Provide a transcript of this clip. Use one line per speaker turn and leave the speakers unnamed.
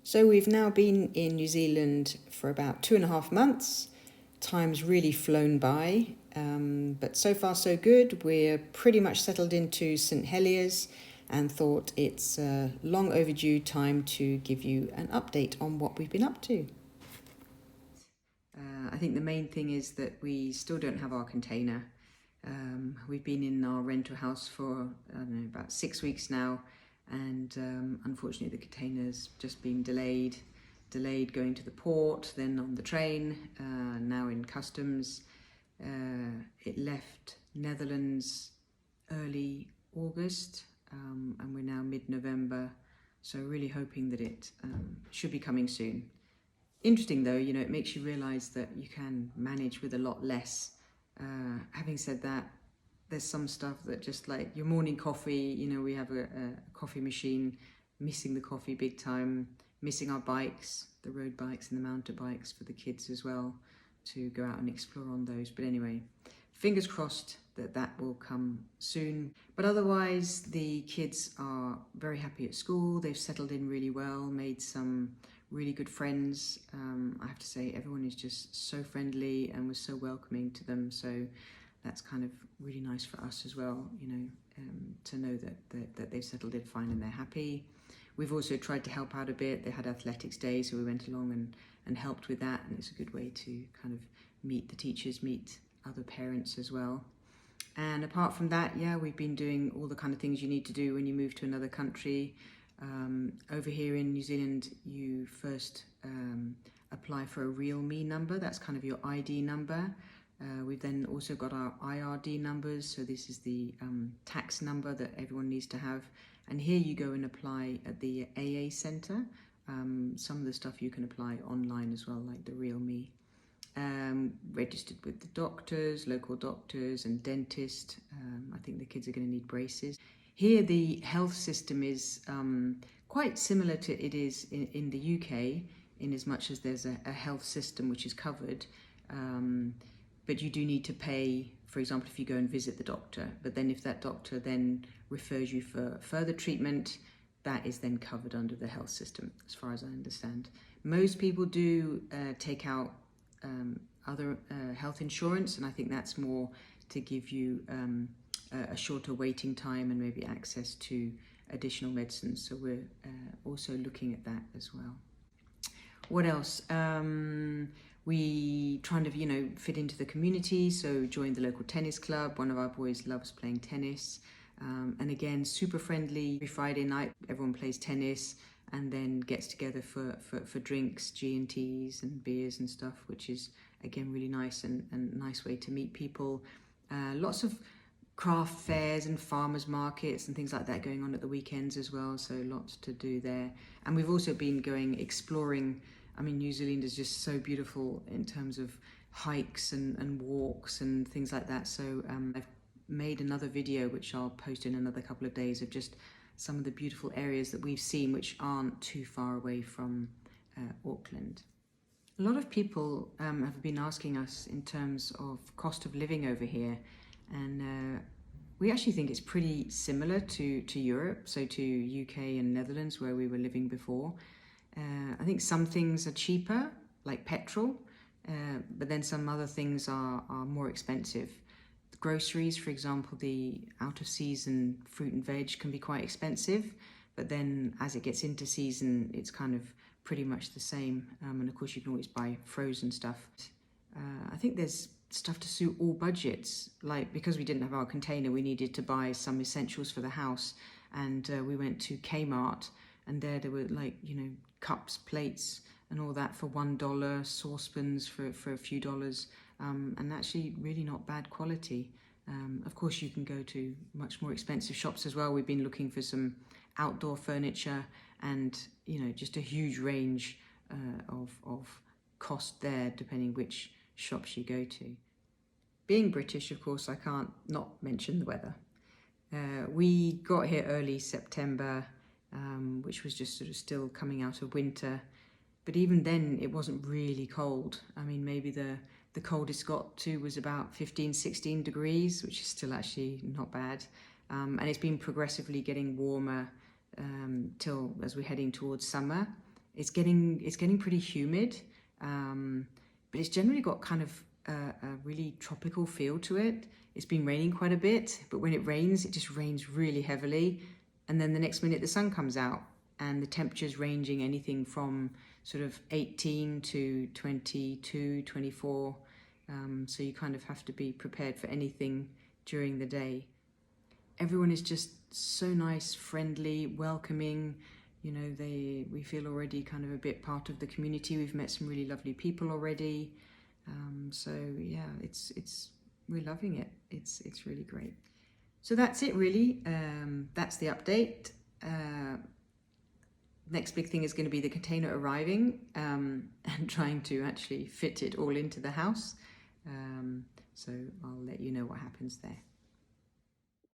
So we've now been in New Zealand for about 2.5 months. Time's really flown by, but so far so good. We're pretty much settled into St Heliers and thought it's long overdue time to give you an update on what we've been up to. I think the main thing is that we still don't have our container. We've been in our rental house for, I don't know, about 6 weeks now, and unfortunately the container's just been delayed going to the port, then on the train, now in customs. It left Netherlands early August, and we're now mid-November, so really hoping that it should be coming soon. Interesting though, it makes you realise that you can manage with a lot less. Having said that, there's some stuff that just like your morning coffee, we have a coffee machine, missing the coffee big time, missing our bikes, the road bikes and the mountain bikes for the kids as well, to go out and explore on those. But anyway, fingers crossed that will come soon. But otherwise, the kids are very happy at school. They've settled in really well, made some really good friends. I have to say everyone is just so friendly and was so welcoming to them, so that's kind of really nice for us as well, to know that they've settled in fine and they're happy. We've also tried to help out a bit. They had athletics day, so we went along and helped with that, and it's a good way to kind of meet the teachers, meet other parents as well. And apart from that, yeah, we've been doing all the kind of things you need to do when you move to another country. Over here in New Zealand, you first apply for a Real Me number. That's kind of your ID number. We've then also got our IRD numbers. So this is the tax number that everyone needs to have. And here you go and apply at the AA centre. Some of the stuff you can apply online as well, like the Real Me. Registered with the doctors, local doctors and dentist. I think the kids are going to need braces. Here the health system is quite similar to it is in the UK, in as much as there's a health system which is covered, but you do need to pay, for example, if you go and visit the doctor. But then if that doctor then refers you for further treatment, that is then covered under the health system, as far as I understand. Most people do take out other health insurance, and I think that's more to give you a shorter waiting time and maybe access to additional medicines. So we're also looking at that as well. What else? We trying to, fit into the community. So joined the local tennis club. One of our boys loves playing tennis. And again, super friendly. Every Friday night, everyone plays tennis and then gets together for drinks, G&Ts and beers and stuff, which is, again, really nice and a nice way to meet people. Lots of craft fairs and farmers markets and things like that going on at the weekends as well, so lots to do there. And we've also been going exploring. I mean, New Zealand is just so beautiful in terms of hikes and walks and things like that. So I've made another video which I'll post in another couple of days of just some of the beautiful areas that we've seen which aren't too far away from Auckland. A lot of people have been asking us in terms of cost of living over here, and we actually think it's pretty similar to Europe, so to UK and Netherlands where we were living before. I think some things are cheaper, like petrol, but then some other things are more expensive. The groceries, for example, the out-of-season fruit and veg can be quite expensive, but then as it gets into season, it's kind of pretty much the same. And of course, you can always buy frozen stuff. I think there's stuff to suit all budgets. Like, because we didn't have our container, we needed to buy some essentials for the house. And we went to Kmart, and there were like, cups, plates and all that for $1, saucepans for a few dollars. And actually really not bad quality. Of course, you can go to much more expensive shops as well. We've been looking for some outdoor furniture and, just a huge range of cost there, depending which shops you go to. Being British, of course, I can't not mention the weather. We got here early September, which was just sort of still coming out of winter. But even then, it wasn't really cold. I mean, maybe the coldest got to was about 15, 16 degrees, which is still actually not bad. And it's been progressively getting warmer till as we're heading towards summer. It's getting pretty humid, but it's generally got kind of a really tropical feel to it. It's been raining quite a bit, but when it just rains really heavily, and then the next minute the sun comes out, and the temperature's ranging anything from sort of 18 to 22, 24. So you kind of have to be prepared for anything during the day. Everyone is just so nice, friendly, welcoming. You know, we feel already kind of a bit part of the community. We've met some really lovely people already. So yeah, we're loving it. It's really great. So that's it really. That's the update. Next big thing is going to be the container arriving and trying to actually fit it all into the house. So I'll let you know what happens there.